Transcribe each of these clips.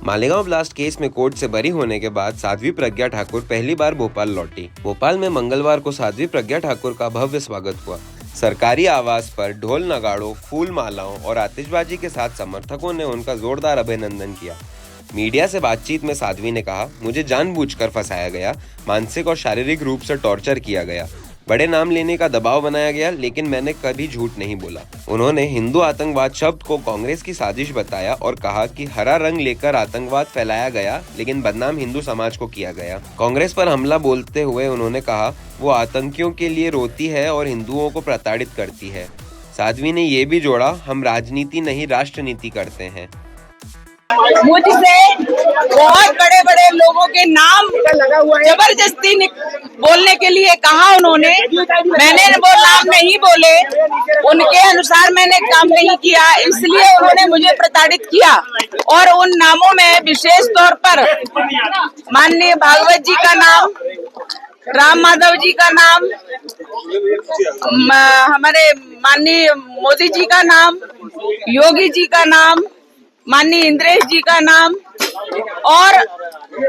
Malegaon blast case में court से बरी होने के बाद साध्वी प्रज्ञा ठाकुर पहली बार भोपाल लौटी। भोपाल में मंगलवार को साध्वी प्रज्ञा ठाकुर का भव्य स्वागत हुआ। सरकारी आवास पर ढोल नगाड़ों, फूल मालाओं और आतिशबाजी के साथ समर्थकों ने उनका जोरदार अभिनंदन किया। मीडिया से बातचीत में साध्वी ने कहा, मुझे जानबूझकर फंसाया गया, मानसिक और शारीरिक रूप से टॉर्चर किया गया, बड़े नाम लेने का दबाव बनाया गया, लेकिन मैंने कभी झूठ नहीं बोला। उन्होंने हिंदू आतंकवाद शब्द को कांग्रेस की साजिश बताया और कहा कि हरा रंग लेकर आतंकवाद फैलाया गया, लेकिन बदनाम हिंदू समाज को किया गया। कांग्रेस पर हमला बोलते हुए उन्होंने कहा, वो आतंकियों के लिए रोती है और हिंदुओं को प्रताड़ित करती है। साध्वी ने ये भी जोड़ा, हम राजनीति नहीं राष्ट्रनीति करते हैं। मुझसे बहुत बड़े बड़े लोगों के नाम जबरदस्ती बोलने के लिए कहा उन्होंने, मैंने वो नाम नहीं बोले, उनके अनुसार मैंने काम नहीं किया, इसलिए उन्होंने मुझे प्रताड़ित किया। और उन नामों में विशेष तौर पर माननीय भागवत जी का नाम, राम माधव जी का नाम, हमारे माननीय मोदी जी का नाम, योगी जी का नाम, माननीय इंद्रेश जी का नाम और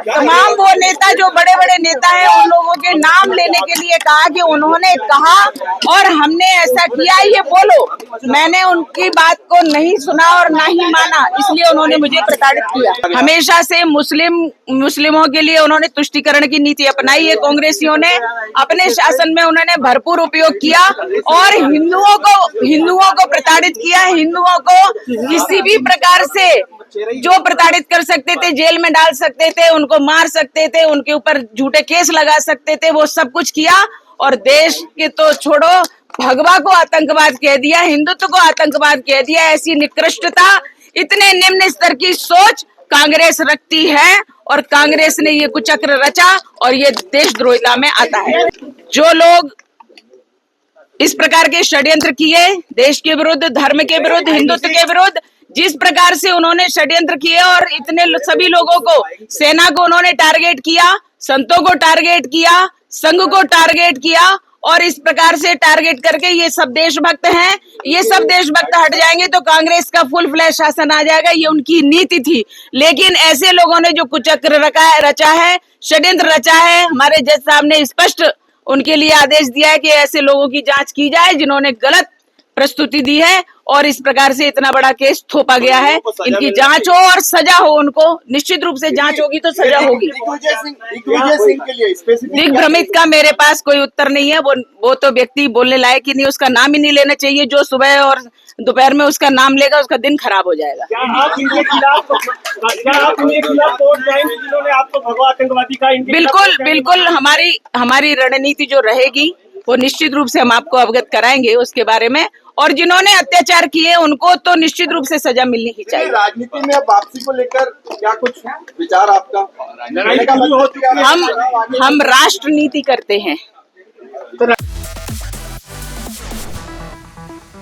तमाम वो नेता जो बड़े बड़े नेता हैं उन लोगों के नाम लेने के लिए कहा कि उन्होंने कहा और हमने ऐसा किया, ये बोलो। मैंने उनकी बात को नहीं सुना और ना ही माना, इसलिए उन्होंने मुझे प्रताड़ित किया। हमेशा से मुस्लिमों के लिए उन्होंने तुष्टीकरण की नीति अपनाई है। कांग्रेसियों ने अपने शासन में उन्होंने भरपूर उपयोग किया और हिंदुओं को प्रताड़ित किया। हिंदुओं को किसी भी प्रकार से जो प्रताड़ित कर सकते थे, जेल में डाल सकते थे, उनको मार सकते थे, उनके ऊपर झूठे केस लगा सकते थे, वो सब कुछ किया। और देश के तो छोड़ो, भगवा को आतंकवाद कह दिया, हिंदुत्व को आतंकवाद कह दिया। ऐसी निकृष्टता, इतने निम्न स्तर की सोच कांग्रेस रखती है और कांग्रेस ने ये कुचक्र रचा और ये देशद्रोहिता में आता है। जो लोग इस प्रकार के षड्यंत्र किए, देश के विरुद्ध, धर्म के विरुद्ध, हिंदुत्व के विरुद्ध, जिस प्रकार से उन्होंने षड्यंत्र किए और इतने सभी लोगों को, सेना को उन्होंने टारगेट किया, संतों को टारगेट किया, संघ को टारगेट किया और इस प्रकार से टारगेट करके ये सब देशभक्त हैं। ये सब देशभक्त हट जाएंगे तो कांग्रेस का फुल फ्लैश शासन आ जाएगा, ये उनकी नीति थी। लेकिन ऐसे लोगों ने जो कुचक्र रचा है, षड्यंत्र रचा है, हमारे जज साहब ने स्पष्ट उनके लिए आदेश दिया है कि ऐसे लोगों की जांच की जाए जिन्होंने गलत प्रस्तुति दी है और इस प्रकार से इतना बड़ा केस थोपा गया है। इनकी जांच हो और सजा हो, उनको निश्चित रूप से जांच होगी तो सजा होगी। दिग्भ्रमित का मेरे पास कोई उत्तर नहीं है, वो तो व्यक्ति बोलने लायक ही नहीं, उसका नाम ही नहीं लेना चाहिए। जो सुबह और दोपहर में उसका नाम लेगा उसका दिन खराब हो जाएगा। बिल्कुल बिल्कुल, हमारी रणनीति जो रहेगी वो निश्चित रूप से हम आपको अवगत कराएंगे उसके बारे में। और जिन्होंने अत्याचार किए उनको तो निश्चित रूप से सजा मिलनी ही चाहिए। राजनीति में अब वापसी को लेकर क्या कुछ विचार आपका? हम राष्ट्रनीति करते हैं।